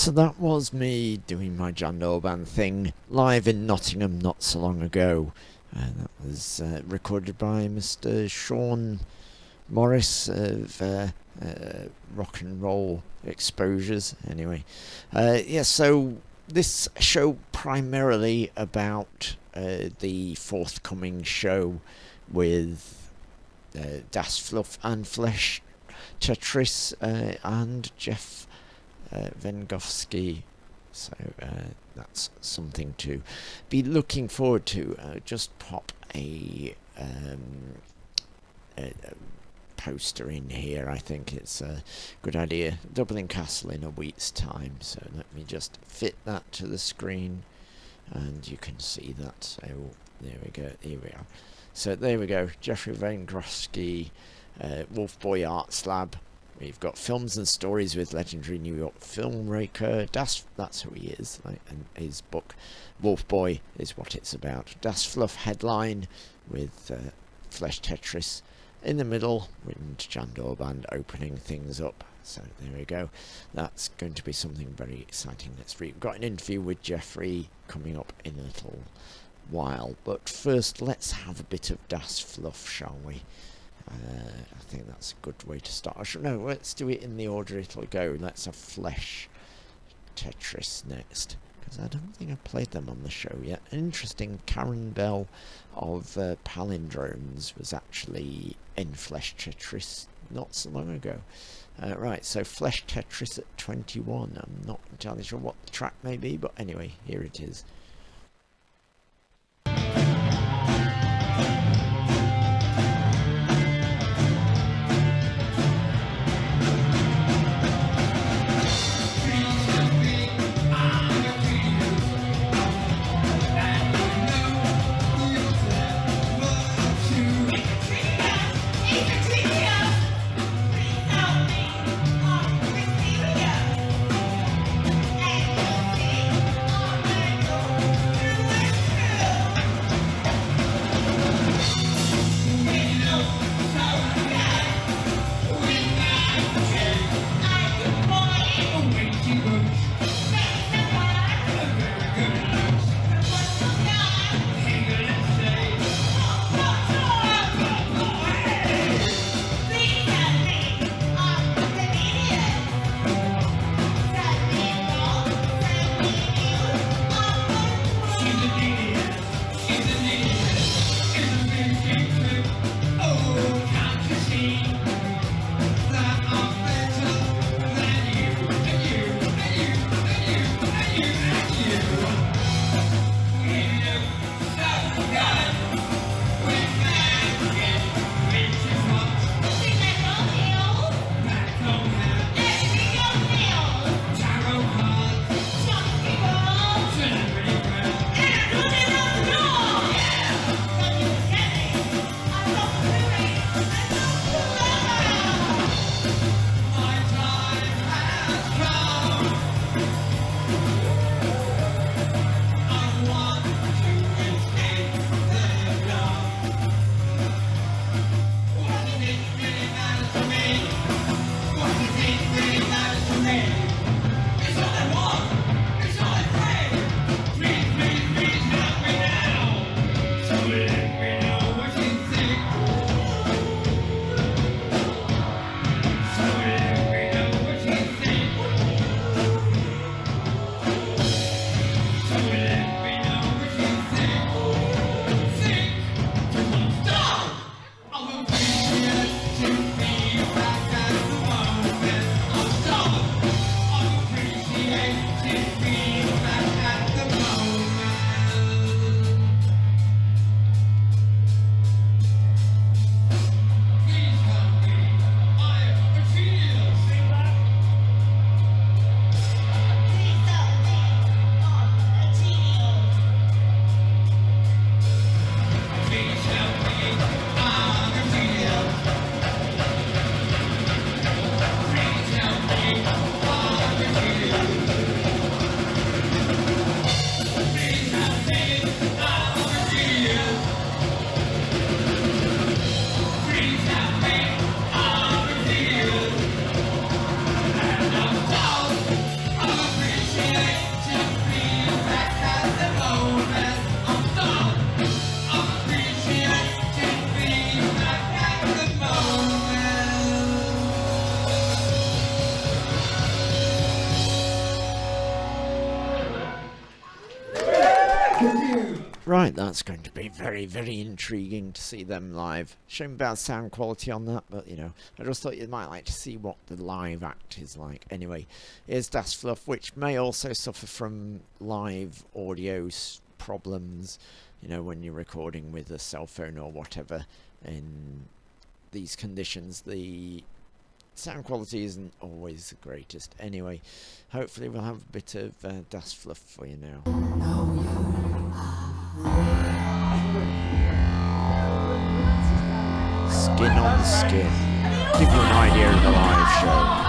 So that was me doing my John Doe Band thing live in Nottingham not so long ago. That was recorded by Mr. Sean Morris of Rock and Roll Exposures. Anyway, so this show primarily about the forthcoming show with Das Fluff and Flesh Tetris and Jefrey Wengrofsky, so that's something to be looking forward to. Just pop a poster in here. I think it's a good idea. Dublin Castle in a week's time, so let me just fit that to the screen and you can see that. So there we go, here we are. So there we go, Jefrey Wengrofsky, Wolf Boy Arts Lab. We've got films and stories with legendary New York filmmaker that's who he is, and his book Wolf Boy is what it's about. Das Fluff headline with Flesh Tetris in the middle, and John Doe Band opening things up. So there we go. That's going to be something very exciting next week. We've got an interview with Jeffrey coming up in a little while, but first let's have a bit of Das Fluff, shall we? I think that's a good way to start. No, let's do it in the order it'll go. Let's have Flesh Tetris next, because I don't think I've played them on the show yet. An interesting Karen Bell of Palindromes was actually in Flesh Tetris not so long ago. Right, so Flesh Tetris at 21. I'm not entirely sure what the track may be, but anyway, here it is. Right, that's going to be very, very intriguing to see them live. Shame about sound quality on that, but you know, I just thought you might like to see what the live act is like. Anyway, here's Das Fluff, which may also suffer from live audio problems, you know, when you're recording with a cell phone or whatever. In these conditions, the sound quality isn't always the greatest. Anyway, hopefully we'll have a bit of Das Fluff for you now. Skin on Skin. Give you an idea of the live show.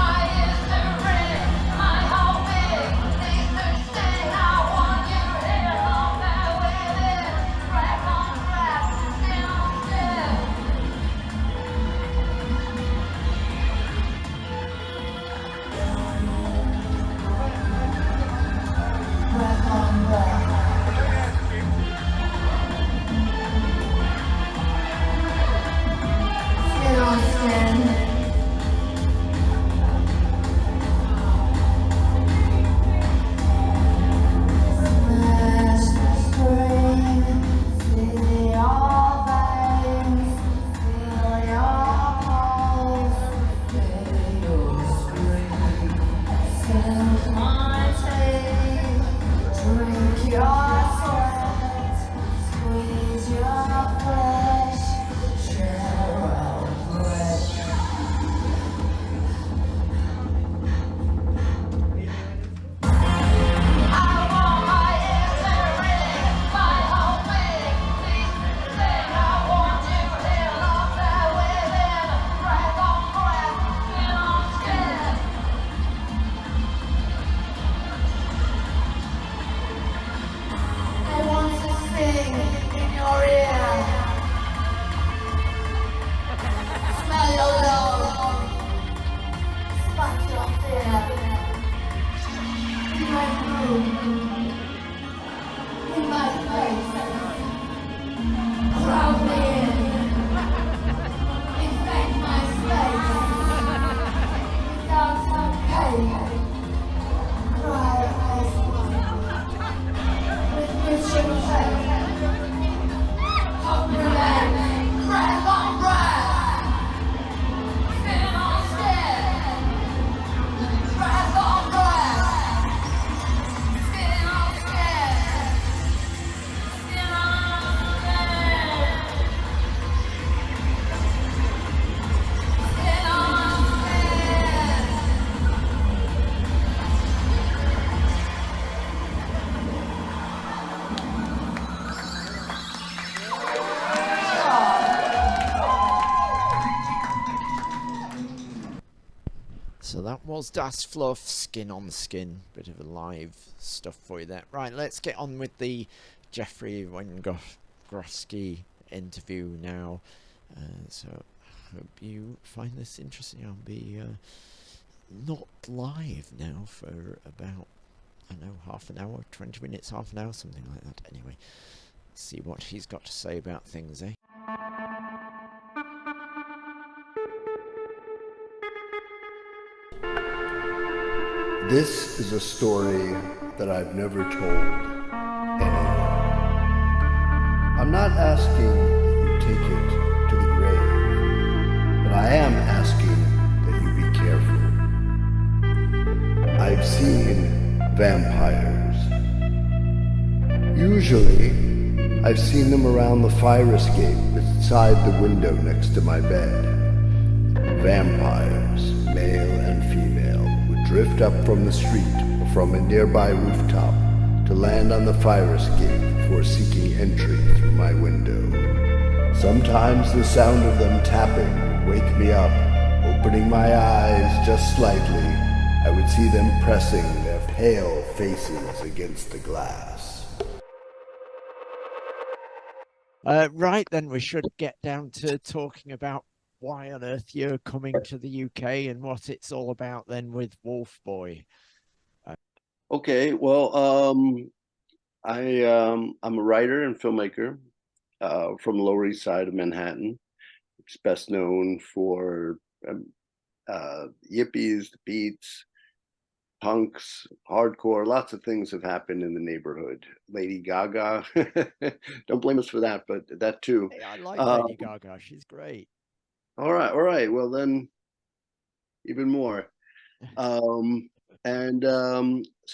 was Das Fluff, Skin on Skin. Bit of a live stuff for you there. Right, let's get on with the Jefrey Wengrofsky interview now. So I hope you find this interesting. I'll be not live now for about, I don't know, half an hour, 20 minutes, half an hour, something like that. Anyway, let's see what he's got to say about things, eh? This is a story that I've never told anyone. I'm not asking that you take it to the grave, but I am asking that you be careful. I've seen vampires. Usually, I've seen them around the fire escape beside the window next to my bed. Vampires, male and female, would drift up from the street or from a nearby rooftop to land on the fire escape before seeking entry through my window. Sometimes the sound of them tapping would wake me up. Opening my eyes just slightly, I would see them pressing their pale faces against the glass. Right, then we should get down to talking about why on earth you're coming to the UK and what it's all about then with Wolf Boy. Okay, well, I'm a writer and filmmaker from the Lower East Side of Manhattan. It's best known for yippies, the beats, punks, hardcore. Lots of things have happened in the neighborhood. Lady Gaga, don't blame us for that, but that too. Hey, I like Lady Gaga. She's great. All right. Well, then, even more. So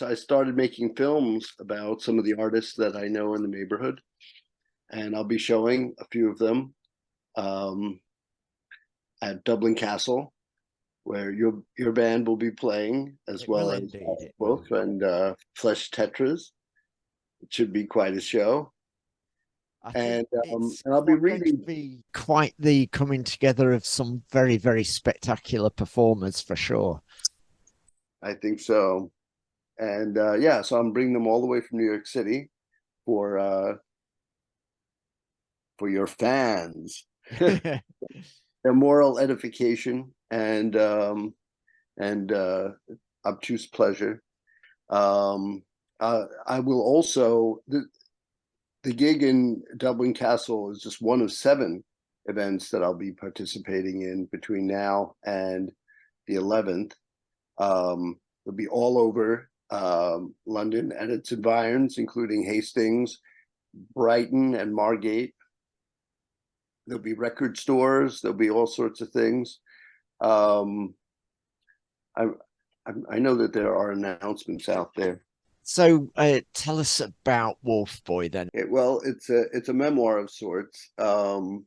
I started making films about some of the artists that I know in the neighborhood, and I'll be showing a few of them at Dublin Castle, where your band will be playing, as well as Wolf and Flesh Tetras. It should be quite a show. And I'll be reading. To be quite the coming together of some very, very spectacular performers for sure. I think so. And so I'm bringing them all the way from New York City for your fans, their moral edification and obtuse pleasure. I will also the gig in Dublin Castle is just one of 7 events that I'll be participating in between now and the 11th. It'll be all over London and its environs, including Hastings, Brighton, and Margate. There'll be record stores. There'll be all sorts of things. I know that there are announcements out there. So tell us about Wolf Boy then. Well, it's a memoir of sorts, but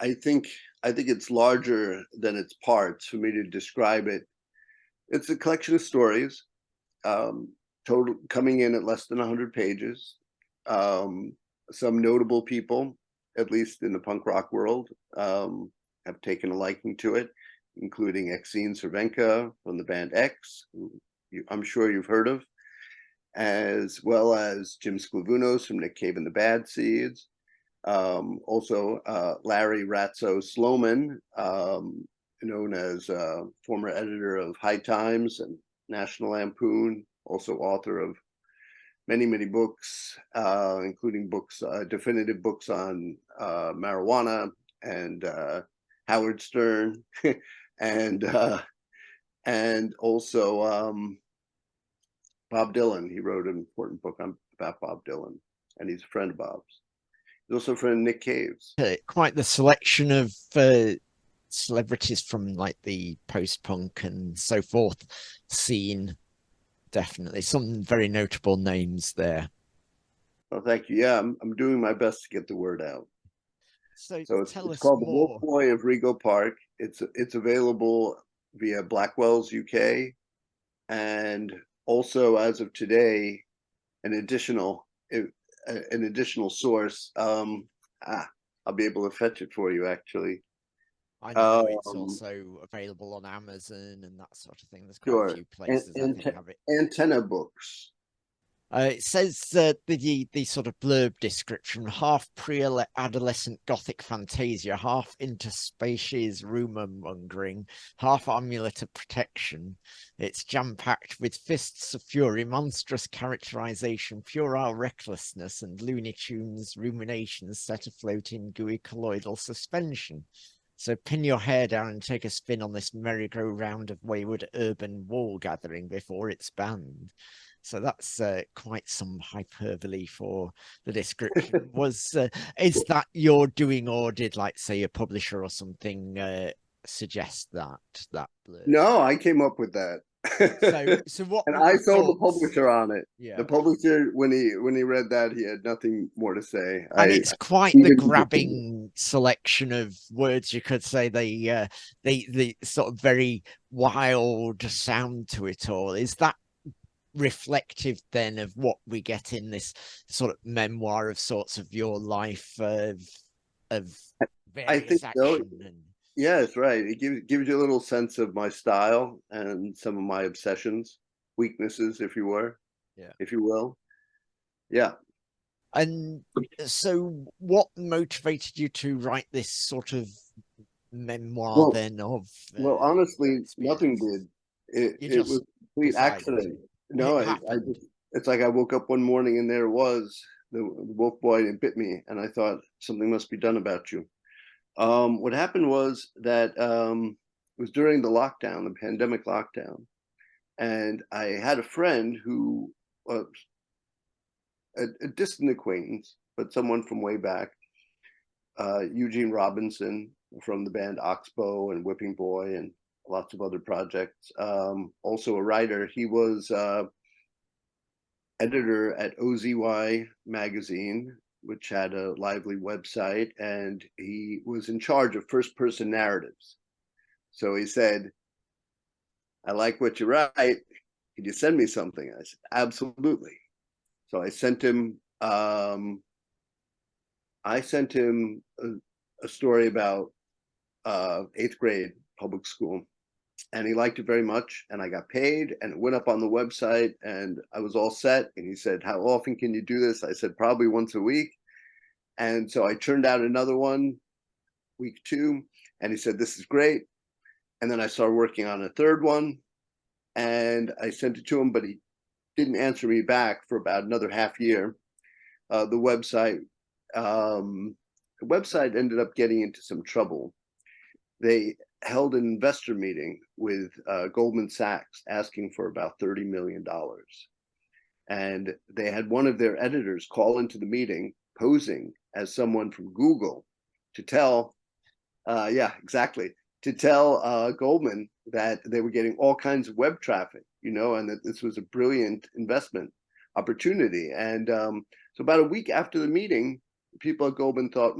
I think it's larger than its parts for me to describe it. It's a collection of stories, total coming in at less than 100 pages. Some notable people, at least in the punk rock world, have taken a liking to it, including Exene Cervenka from the band X, who I'm sure you've heard of, as well as Jim Sclavunos from Nick Cave and the Bad Seeds. Also, Larry Ratso Sloman, known as former editor of High Times and National Lampoon, also author of many books, including definitive books on marijuana and Howard Stern, and also Bob Dylan. He wrote an important book about Bob Dylan, and he's a friend of Bob's. He's also a friend of Nick Cave's. Quite the selection of celebrities from like the post-punk and so forth scene. Definitely some very notable names there. Well, thank you. Yeah, I'm doing my best to get the word out. So it's called The Wolf Boy of Rego Park. It's available via Blackwell's UK, and also as of today, an additional source. I'll be able to fetch it for you actually. I know it's Um, also available on Amazon and that sort of thing. There's quite a sure. few places I think have it. Antenna books. It says the sort of blurb description: half pre-adolescent gothic fantasia, half interspecies rumor mongering, half amulet of protection. It's jam-packed with fists of fury, monstrous characterization, puerile recklessness, and Looney Tunes ruminations set afloat in gooey colloidal suspension. So pin your hair down and take a spin on this merry-go-round of wayward urban wool gathering before it's banned. So that's quite some hyperbole for the description. Is that you're doing, or did, like, say, a publisher or something suggest that blurb? No, I came up with that. So what And were I your sold the thoughts? publisher on it. The Yeah. publisher, when he read that, he had nothing more to say. And it's quite He the didn't understand it. grabbing selection of words. You could say the sort of very wild sound to it all. Is that reflective then of what we get in this sort of memoir of sorts of your life of I think various so. action and Yes, right. It gives you a little sense of my style and some of my obsessions, weaknesses, yeah. if you will. Yeah. And so what motivated you to write this sort of memoir Well, then of your honestly, nothing experiences? did. You It was just a complete decided to. accident. No, It I happened. just, it's like I woke up one morning and there it was, the wolf boy, and it bit me, and I thought something must be done about you. What happened was that it was during the lockdown, the pandemic lockdown, and I had a friend who was a distant acquaintance, but someone from way back, Eugene Robinson from the band Oxbow and Whipping Boy and lots of other projects. Also a writer. He was editor at OZY magazine, which had a lively website, and he was in charge of first person narratives. So he said, I like what you write. Could you send me something? I said, absolutely. So I sent him a story about eighth grade public school, and he liked it very much, and I got paid, and it went up on the website, and I was all set. And he said, how often can you do this? I said, probably once a week. And so I turned out another one, week 2, and he said, this is great. And then I started working on a third one, and I sent it to him, but he didn't answer me back for about another half year. The website ended up getting into some trouble. They held an investor meeting with Goldman Sachs asking for about $30 million. And they had one of their editors call into the meeting posing as someone from Google to tell, yeah, exactly, to tell Goldman that they were getting all kinds of web traffic, and that this was a brilliant investment opportunity. And so about a week after the meeting, people at Goldman thought,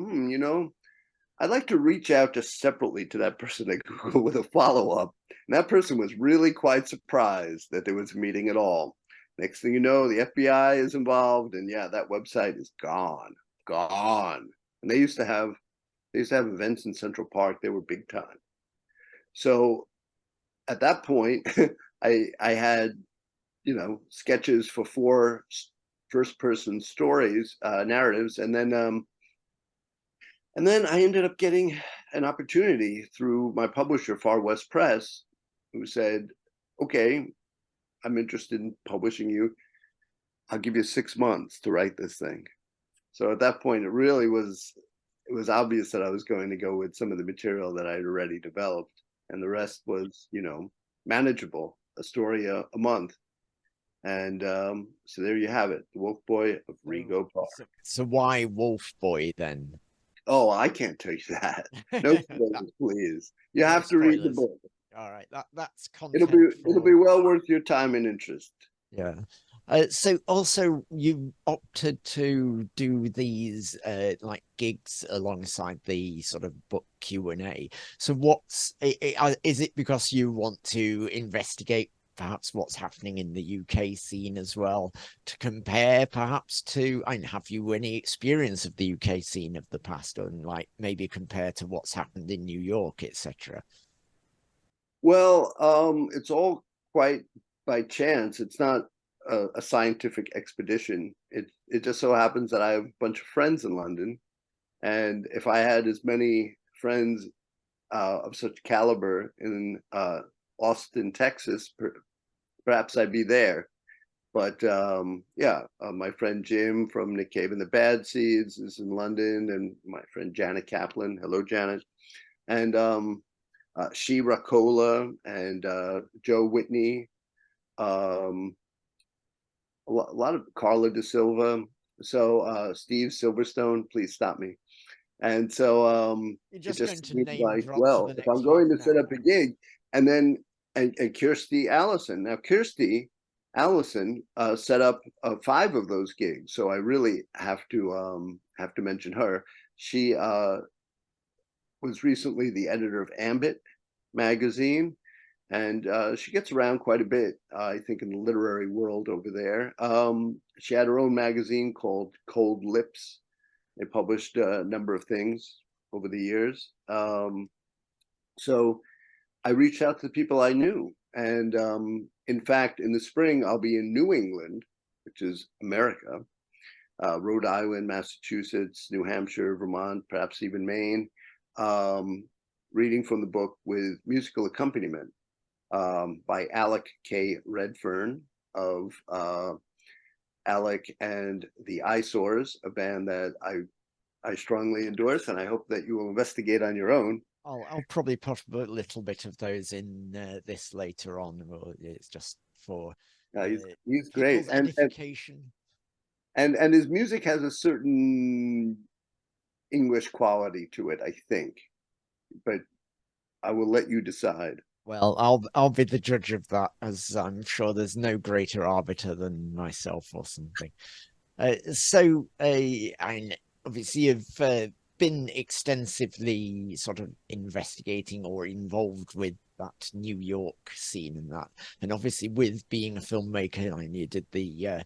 I'd like to reach out just separately to that person at Google with a follow-up. And that person was really quite surprised that there was a meeting at all. Next thing you know, the FBI is involved, and yeah, that website is gone. And they used to have events in Central Park. They were big time. So at that point, I had, sketches for 4 first-person stories, narratives, and then I ended up getting an opportunity through my publisher, Far West Press, who said, okay, I'm interested in publishing you. I'll give you 6 months to write this thing. So at that point, it was obvious that I was going to go with some of the material that I had already developed. And the rest was, manageable, a story a month. And so there you have it, The Wolf Boy of Rego Park. So why Wolf Boy then? Oh, I can't tell you that. No spoilers, please. You No have to read the spoilers. book. All right, that's It'll content be for well worth your time and interest. yeah. So also you opted to do these like gigs alongside the sort of book Q&A. So is it because you want to investigate perhaps what's happening in the UK scene as well, to compare perhaps to, and have you any experience of the UK scene of the past, and like maybe compare to what's happened in New York, etc.? Well, it's all quite by chance. It's not a scientific expedition. It just so happens that I have a bunch of friends in London, and if I had as many friends of such caliber in Austin, Texas, perhaps I'd be there. But yeah, my friend Jim from Nick Cave and the Bad Seeds is in London, and my friend Janet Kaplan. Hello, Janet. And She Racola and Joe Whitney. A lot of Carla De Silva. So Steve Silverstone, please stop me. And so You're it just going just to seems name like, drop for well, the if I'm next going half to an set hour. up a gig, and then and Kirstie Allison. Now Kirstie Allison set up 5 of those gigs, so I really have to mention her. She was recently the editor of Ambit magazine, and she gets around quite a bit, I think, in the literary world over there. She had her own magazine called Cold Lips. They published a number of things over the years. So I reached out to the people I knew. And in fact, in the spring, I'll be in New England, which is America, Rhode Island, Massachusetts, New Hampshire, Vermont, perhaps even Maine, reading from the book with musical accompaniment by Alec K. Redfern of Alec and the Eyesores, a band that I strongly endorse, and I hope that you will investigate on your own. I'll probably put a little bit of those in this later on. It's just for He's great, people's edification. And his music has a certain English quality to it, I think, but I will let you decide. Well, I'll be the judge of that, as I'm sure there's no greater arbiter than myself or something. Obviously you've been extensively sort of investigating or involved with that New York scene and that, and obviously with being a filmmaker, and you did the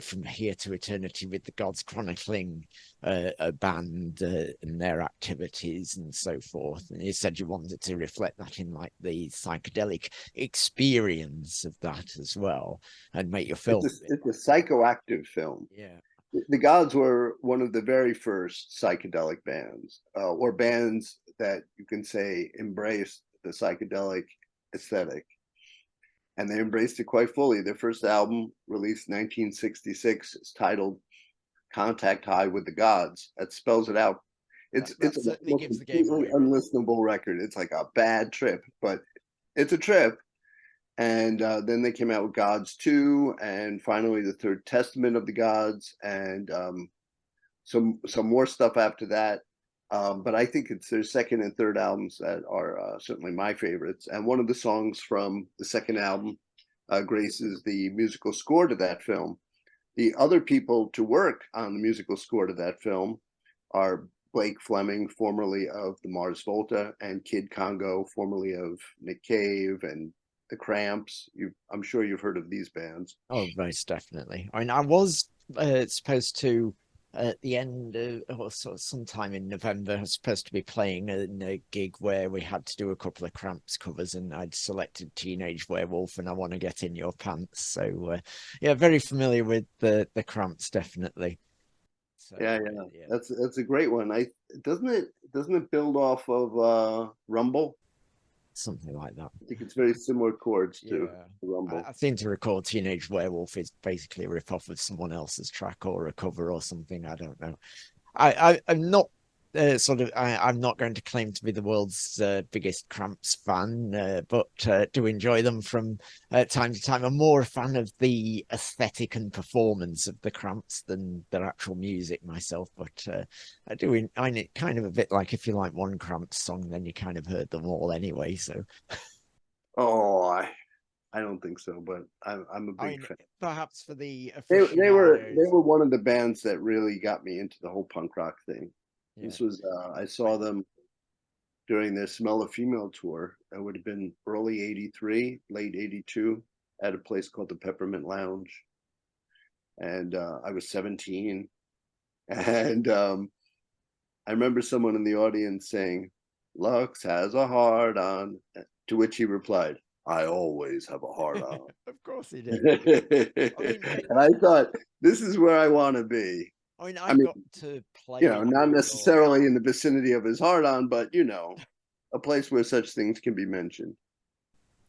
From Here to Eternity with the Gods Chronicling a band and their activities and so forth, and you said you wanted to reflect that in like the psychedelic experience of that as well, and make your film. It's a psychoactive film. Yeah. The Gods were one of the very first psychedelic bands, or bands that you can say embraced the psychedelic aesthetic. And they embraced it quite fully. Their first album, released in 1966, is titled Contact High with the Gods. That spells it out. It's a certainly gives the game completely away. unlistenable record. It's like a bad trip, but it's a trip. And then they came out with Gods 2, and finally the Third Testament of the Gods, and some more stuff after that. But I think it's their second and third albums that are certainly my favorites. And one of the songs from the second album graces the musical score to that film. The other people to work on the musical score to that film are Blake Fleming, formerly of the Mars Volta, and Kid Congo, formerly of Nick Cave and the Cramps. I'm sure you've heard of these bands. Oh, most definitely. I mean, I was supposed to at the end or sometime in November, I was supposed to be playing a gig where we had to do a couple of Cramps covers, and I'd selected Teenage Werewolf and I Want to Get in Your Pants. So yeah, very familiar with the Cramps, definitely. So Yeah. That's a great one. Doesn't it build off of Rumble? something like that. I think it's very similar chords to Yeah. Rumble. I seem to recall Teenage Werewolf is basically a rip-off of someone else's track or a cover or something. I don't know. I'm not I'm not going to claim to be the world's biggest Cramps fan, but do enjoy them from time to time. I'm more a fan of the aesthetic and performance of the Cramps than their actual music myself. But I do find it kind of a bit like if you like one Cramps song, then you kind of heard them all anyway. So Oh, I don't think so, but I'm a I big mean, fan. perhaps for the They aficionados, were one of the bands that really got me into the whole punk rock thing. yeah. This was I saw them during their Smell of Female tour. That would have been early '83, late '82. at a place called the Peppermint Lounge, and I was 17, and I remember someone in the audience saying, "Lux has a hard on," to which he replied, "I always have a hard on." Of course he did. And I thought, this is where I want to be. I got to play, not necessarily in the vicinity of his hard on, but a place where such things can be mentioned.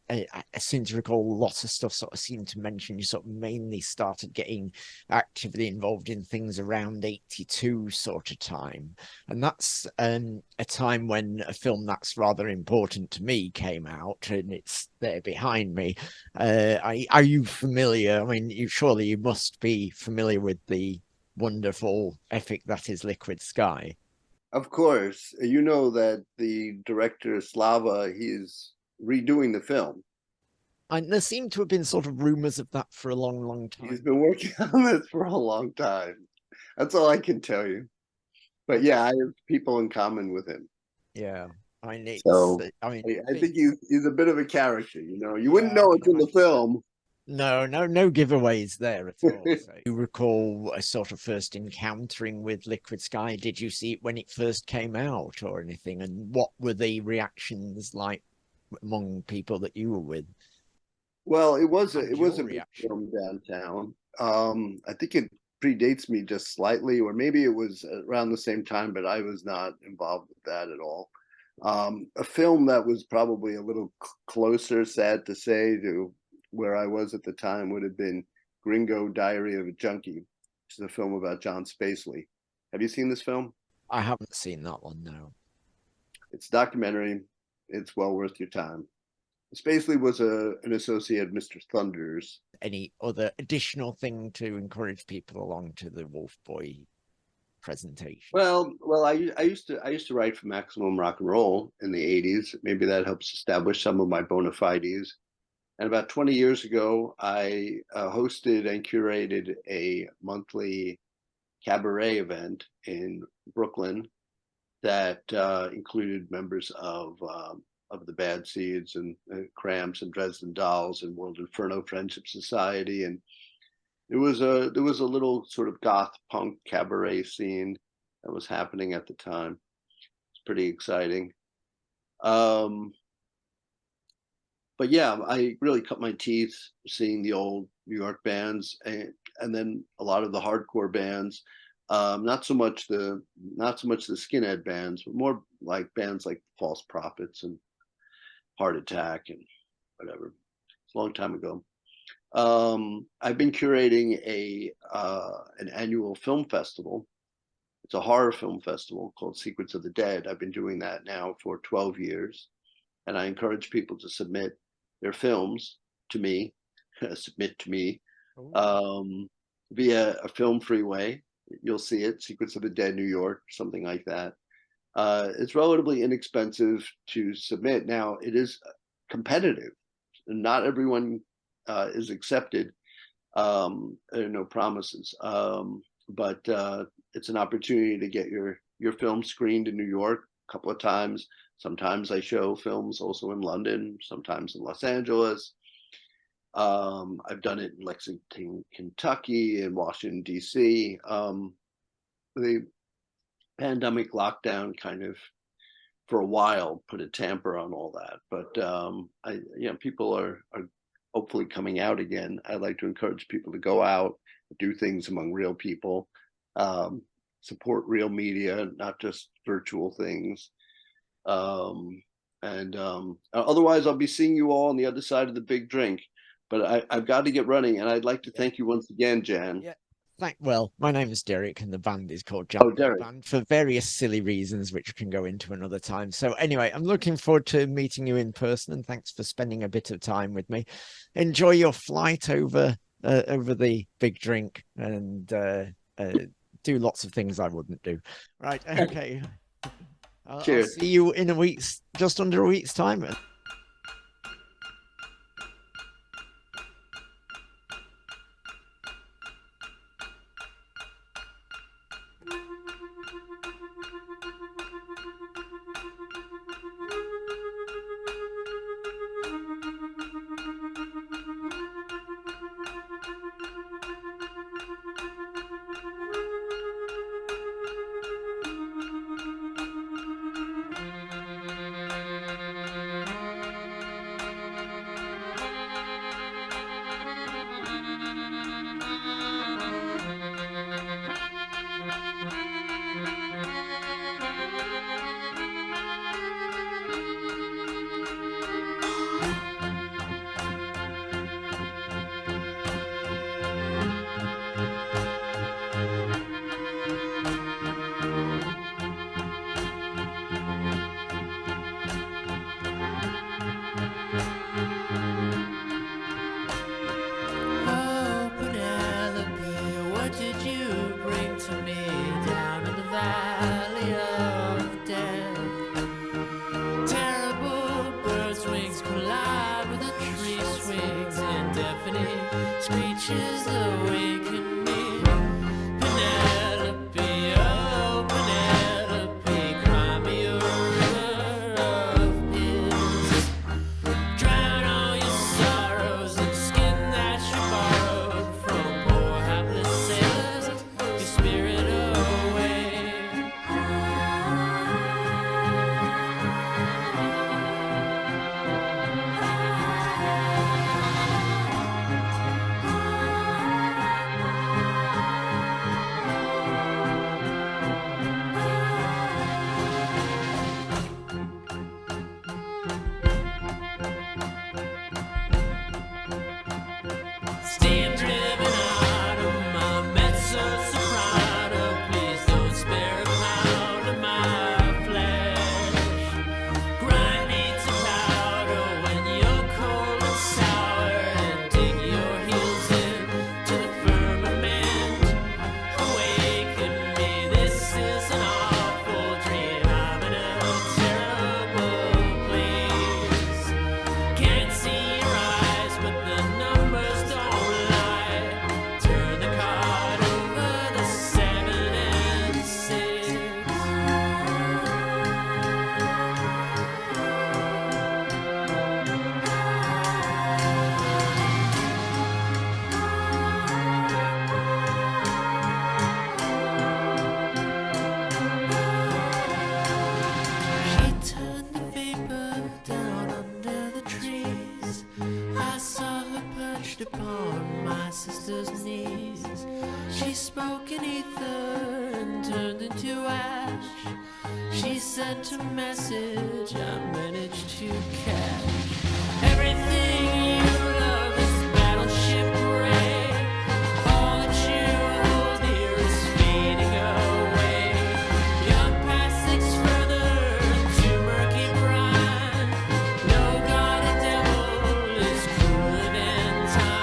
I seem to recall lots of stuff sort of seemed to mention you sort of mainly started getting actively involved in things around 82 sort of time. And that's a time when a film that's rather important to me came out, and it's there behind me. Are you familiar? I mean, surely you must be familiar with the wonderful epic that is Liquid Sky. Of course, you know that the director Slava, he's redoing the film. And there seem to have been sort of rumors of that for a long, long time. He's been working on this for a long time. That's all I can tell you. But yeah, I have people in common with him. Yeah. I mean, I think he's a bit of a character, You wouldn't know it's in the film. No giveaways there at all. So you recall a sort of first encountering with Liquid Sky? Did you see it when it first came out or anything? And what were the reactions like among people that you were with? Well, it was a big film downtown. I think it predates me just slightly, or maybe it was around the same time, but I was not involved with that at all. A film that was probably a little closer, sad to say, to where I was at the time would have been Gringo Diary of a Junkie, which is a film about John Spacely. Have you seen this film? I haven't seen that one, no. It's a documentary. It's well worth your time. Spacely was an associate of Mr. Thunders. Any other additional thing to encourage people along to the Wolf Boy presentation? Well, I used to write for Maximum Rock and Roll in the 80s. Maybe that helps establish some of my bona fides. And about 20 years ago, I hosted and curated a monthly cabaret event in Brooklyn that included members of the Bad Seeds and Cramps and Dresden Dolls and World Inferno Friendship Society, and there was a little sort of goth punk cabaret scene that was happening at the time. It's pretty exciting. But yeah, I really cut my teeth seeing the old New York bands and then a lot of the hardcore bands. Not so much the skinhead bands, but more like bands like False Prophets and Heart Attack and whatever. It's a long time ago. I've been curating an annual film festival. It's a horror film festival called Secrets of the Dead. I've been doing that now for 12 years. And I encourage people to submit their films to me, submit to me via a film freeway. You'll see it, Secrets of the Dead, New York, something like that. It's relatively inexpensive to submit. Now, it is competitive. Not everyone is accepted. There are no promises. But it's an opportunity to get your film screened in New York a couple of times. Sometimes I show films also in London, sometimes in Los Angeles. I've done it in Lexington, Kentucky, and Washington, D.C. The pandemic lockdown kind of, for a while, put a tamper on all that. But people are hopefully coming out again. I'd like to encourage people to go out, do things among real people, support real media, not just virtual things. Otherwise, I'll be seeing you all on the other side of the big drink. But I've got to get running, and I'd like to thank you once again, Jan. Yeah. Well, my name is Derek, and the band is called Jan Band for various silly reasons, which we can go into another time. So anyway, I'm looking forward to meeting you in person, and thanks for spending a bit of time with me. Enjoy your flight over the big drink, and do lots of things I wouldn't do. Right? Okay. I'll see you in just under a week's time. symphony screeches awaken me. Penelope, oh Penelope, cry me a river of tears. Drown all your sorrows in skin that you borrowed from poor hapless sailors. Your spirit away. Steam driven out of my mezzo soprano. Please don't spare a pound of my flesh. Grind me to powder when you're cold and sour, and dig your heels in to the firmament. Awaken me, this is an awful dream. I'm in a terrible place. Can't see your eyes, but the numbers don't lie. Turn the card over the 7 and 6. She turned the vapor down under the trees. I saw her perched upon my sister's knees. She spoke in ether and turned into ash. She sent a message I managed to catch. Everything you love is battleship gray. All that you hold dear is fading away. Your path sinks further to murky brine. No god or devil is cooler than time.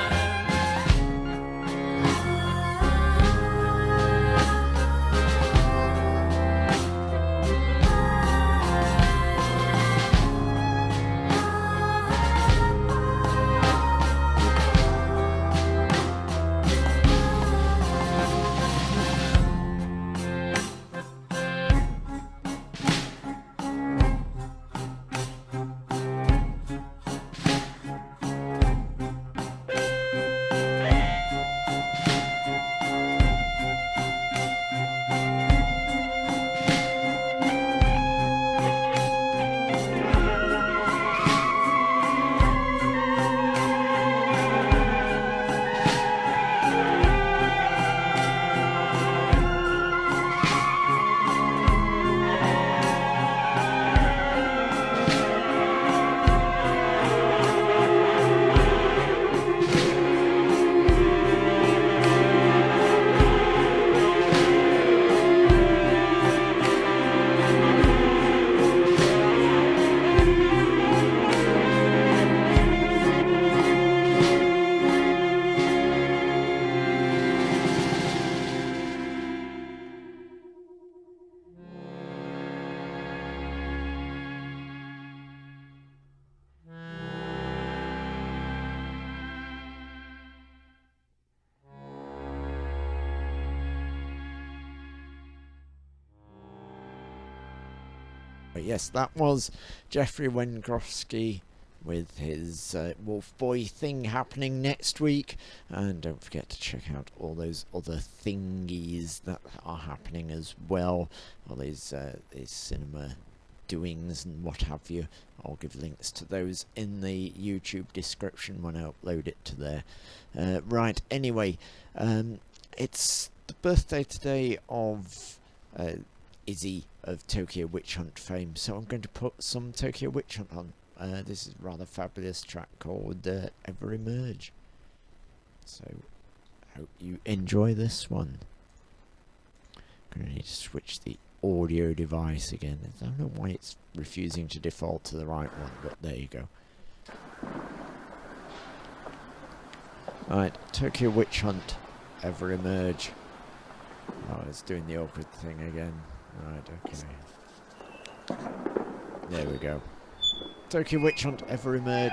But yes, that was Jefrey Wengrofsky with his Wolf Boy thing happening next week. And don't forget to check out all those other thingies that are happening as well. All these cinema doings and what have you. I'll give links to those in the YouTube description when I upload it to there. Right, anyway, it's the birthday today of Izzy of Tokyo Witch Hunt fame, so I'm going to put some Tokyo Witch Hunt on. This is a rather fabulous track called Ever Emerge. So, hope you enjoy this one. I'm going to need to switch the audio device again. I don't know why it's refusing to default to the right one, but there you go. Right, Tokyo Witch Hunt, Ever Emerge. Oh, it's doing the awkward thing again. Right, okay. There we go. Tokyo Witch Hunt, Ever Emerge.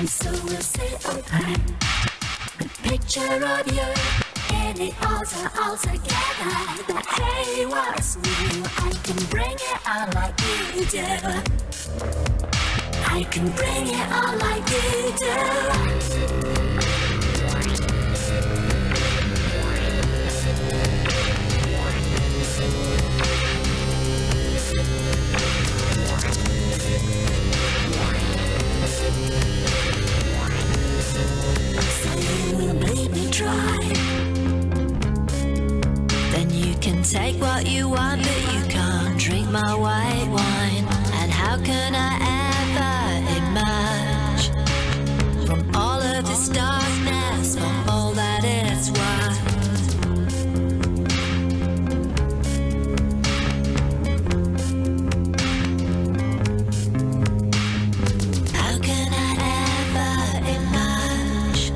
And so we'll sit and paint a picture of you in the all together. But hey, what's new? I can bring it on like you do. I can bring it on like you do. Take what you want, but you can't drink my white wine. And how can I ever emerge from all of this darkness, from all that it's worth? How can I ever emerge?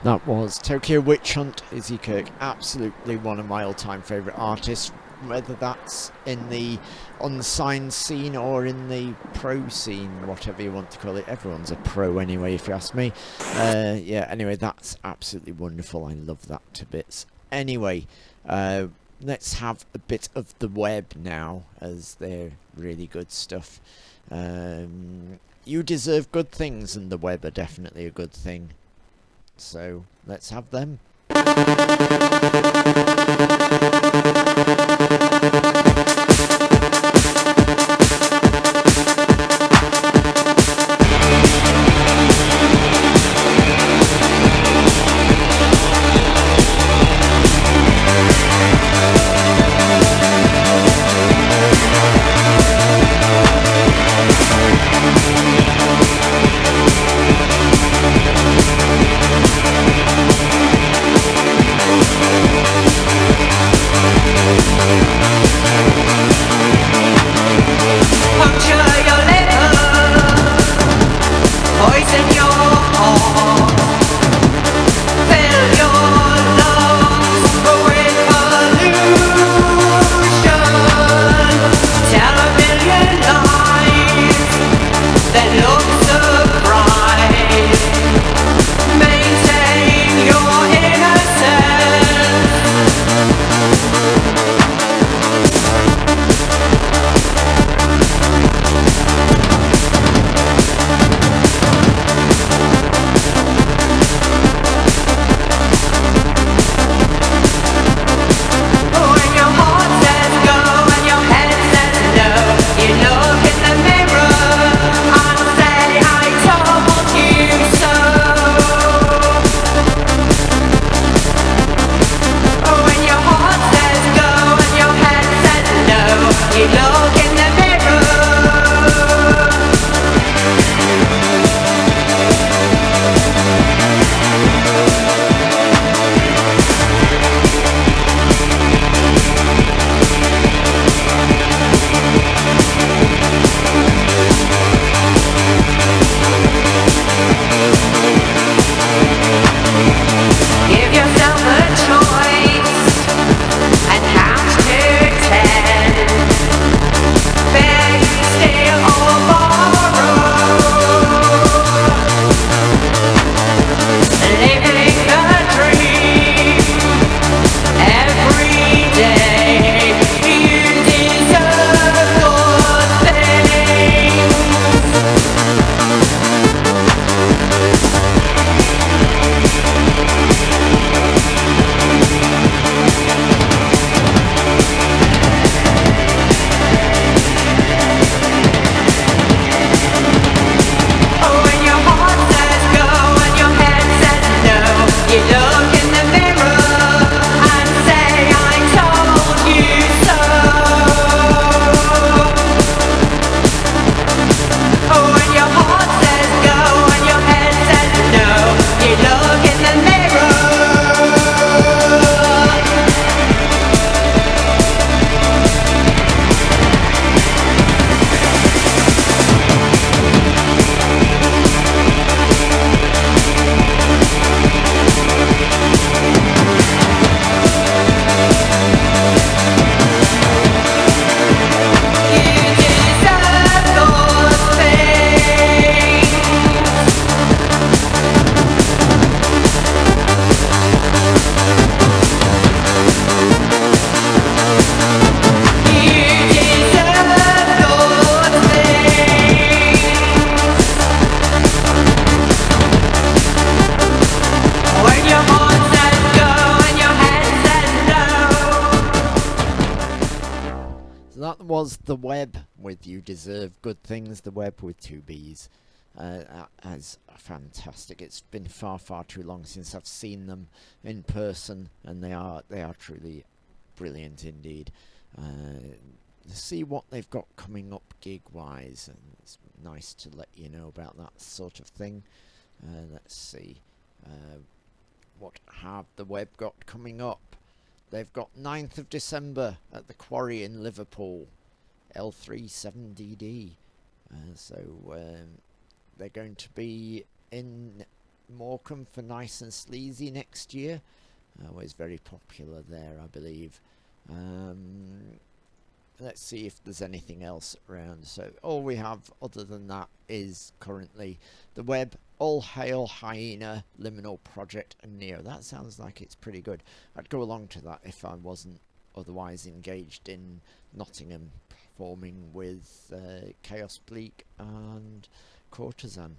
That was Tokyo Witch Hunt, Izzy Kirk, absolutely one of my all-time favourite artists, whether that's in the unsigned scene or in the pro scene, whatever you want to call it. Everyone's a pro anyway, if you ask me. Yeah, anyway, that's absolutely wonderful. I love that to bits. Anyway, let's have a bit of the web now, as they're really good stuff. You deserve good things, and the web are definitely a good thing. So let's have them. that was The Web with You Deserve Good Things, The Web with 2 B's. As fantastic. It's been far too long since I've seen them in person, and they are truly brilliant indeed. See what they've got coming up gig wise, and it's nice to let you know about that sort of thing. Let's see, what have The Web got coming up? They've got 9th of December at the Quarry in Liverpool, L37DD. They're going to be in Morecambe for Nice and Sleazy next year. Always very popular there, I believe. Let's see if there's anything else around. So all we have other than that is currently The Web, All Hail Hyena, Liminal Project and Neo. That sounds like it's pretty good. I'd go along to that if I wasn't otherwise engaged in Nottingham, performing with Chaos Bleak and Courtesan.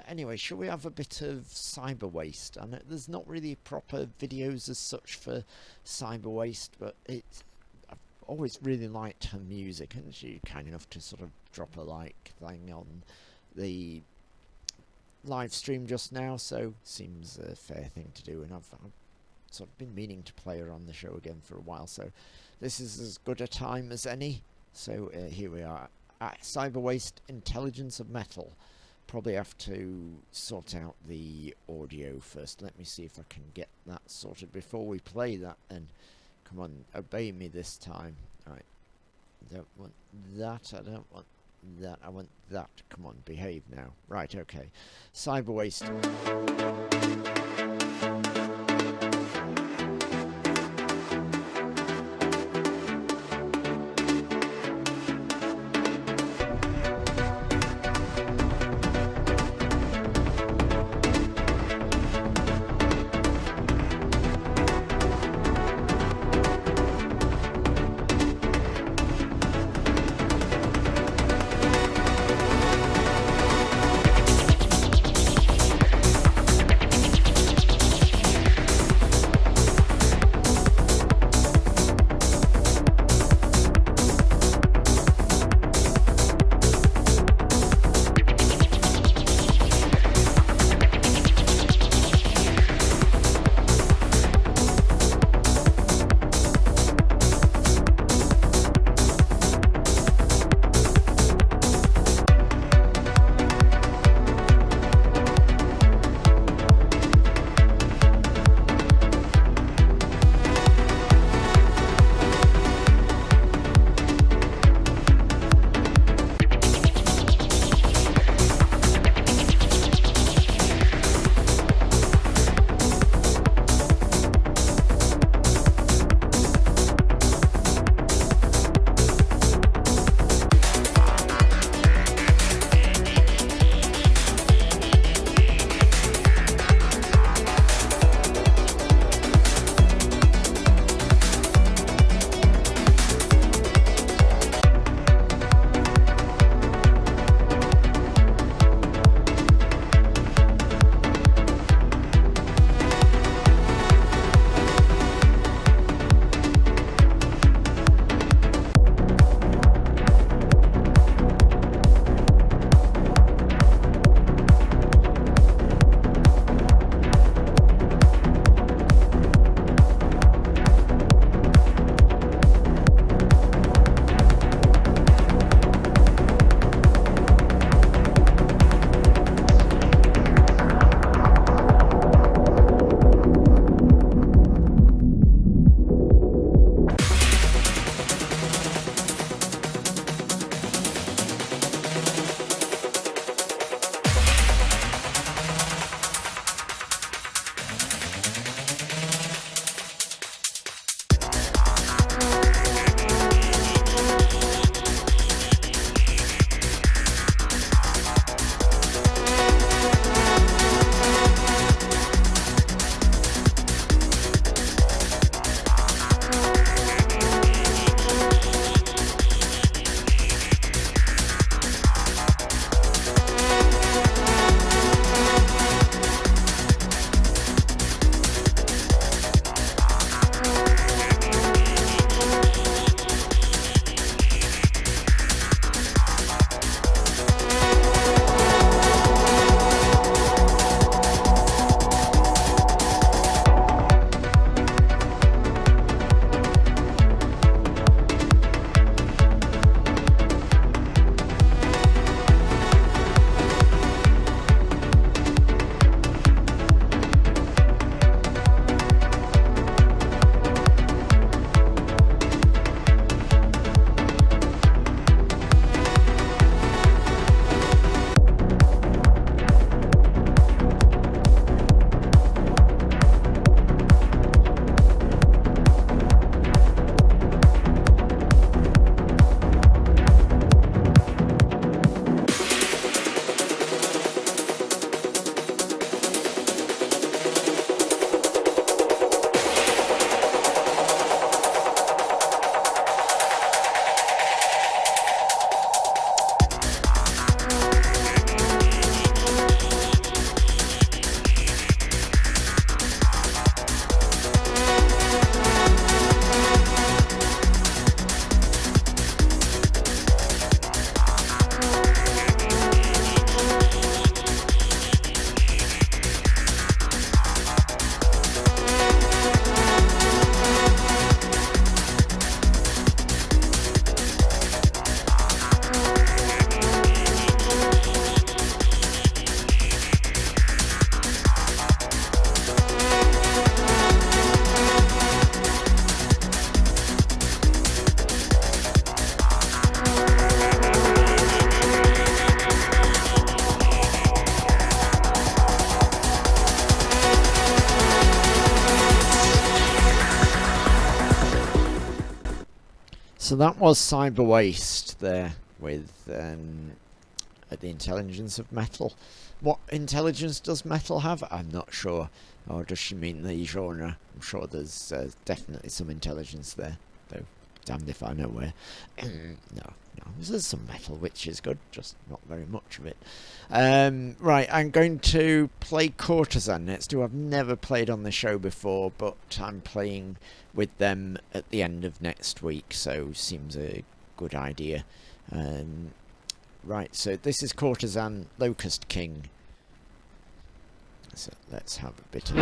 Anyway, shall we have a bit of Cyber Waste? And there's not really proper videos as such for Cyber Waste, but I've always really liked her music, and she's kind enough to sort of drop a like thing on the live stream just now, so seems a fair thing to do. And I've sort of been meaning to play her on the show again for a while, so this is as good a time as any. So here we are at Cyber Waste, Intelligence of Metal. Probably have to sort out the audio first. Let me see if I can get that sorted before we play that. And come on, obey me this time. Right, I don't want that, I don't want that, I want that. Come on, behave now. Right, okay. Cyber Waste. So that was Cyber Waste there with the intelligence of metal. What intelligence does metal have? I'm not sure. Or does she mean the genre? I'm sure there's definitely some intelligence there, though damned if I know where. No, there's some metal, which is good, just not very much of it. Right, I'm going to play Courtesan next, who I've never played on the show before, but I'm playing with them at the end of next week, so seems a good idea. Right, so this is Courtesan, Locust King. So let's have a bit of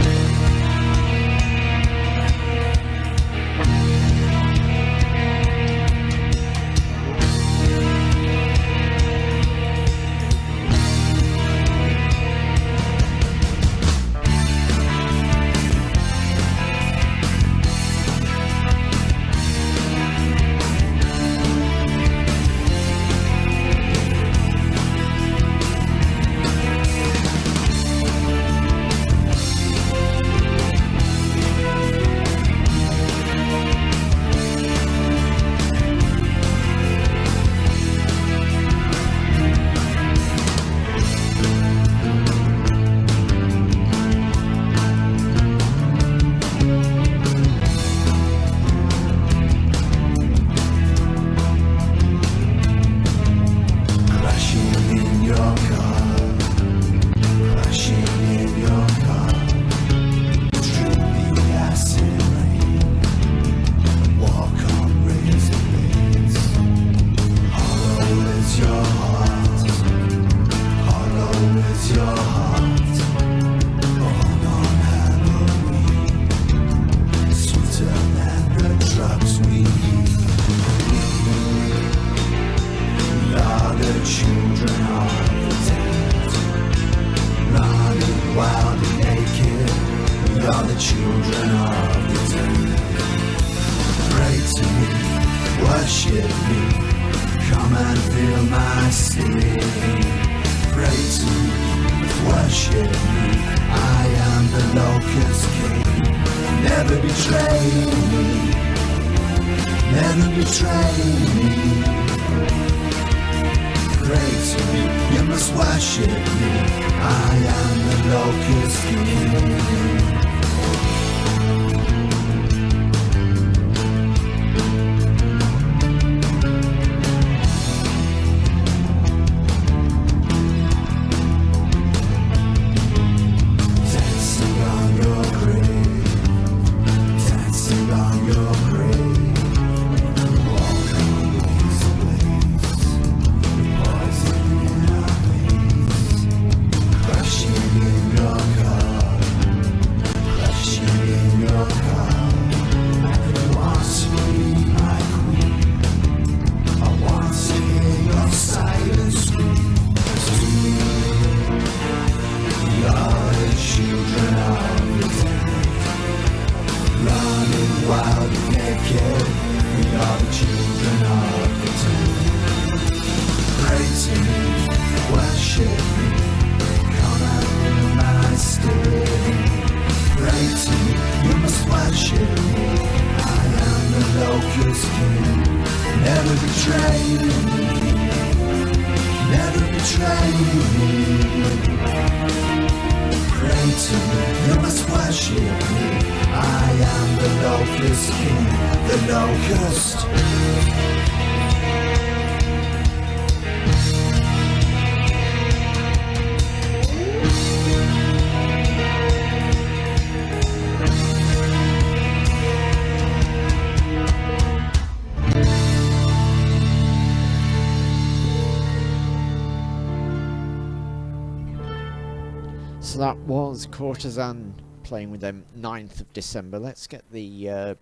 that was Courtesan playing with them 9th of December. Let's get the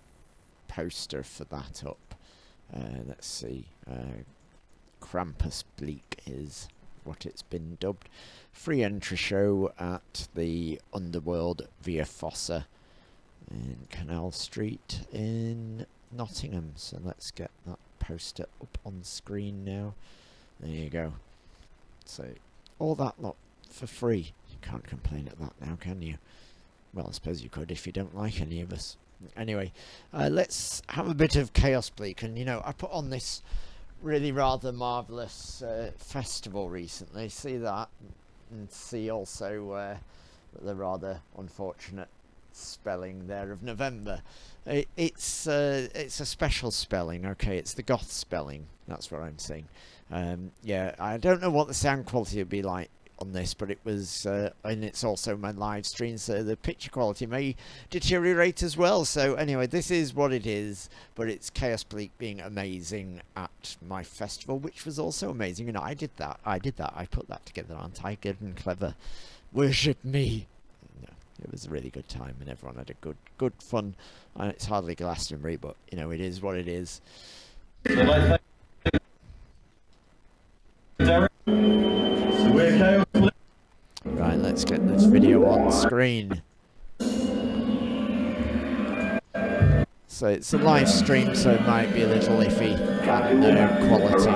poster for that up. Let's see. Krampus Bleak is what it's been dubbed. Free entry show at the Underworld Via Fossa in Canal Street in Nottingham. So let's get that poster up on screen now. There you go. So all that lot for free. Can't complain at that now, can you? Well, I suppose you could if you don't like any of us. Anyway, let's have a bit of Chaos Bleak. And, you know, I put on this really rather marvellous festival recently. See that? And see also the rather unfortunate spelling there of November. It's a special spelling, okay? It's the goth spelling. That's what I'm saying. Yeah, I don't know what the sound quality would be like on this, but it was and it's also my live stream, so the picture quality may deteriorate as well. So anyway, this is what it is, but it's Chaos Bleak being amazing at my festival, which was also amazing. You know, I did that, I put that together, aren't I? Good and clever. Worship me. No, it was a really good time, and everyone had a good fun. It's hardly Glastonbury, but you know, it is what it is. Right, let's get this video on screen. So it's a live stream, so it might be a little iffy on quality.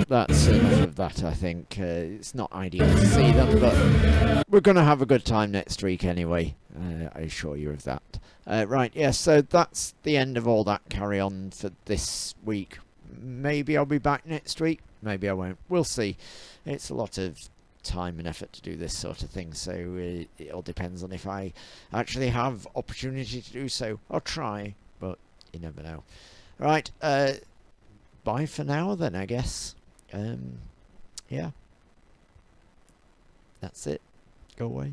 That's enough of that, I think. It's not ideal to see them, but we're going to have a good time next week anyway. I assure you of that. Right, yeah, so that's the end of all that carry on for this week. Maybe I'll be back next week. Maybe I won't. We'll see. It's a lot of time and effort to do this sort of thing, so it all depends on if I actually have opportunity to do so. I'll try, but you never know. Right, bye for now then, I guess. Yeah, that's it. Go away.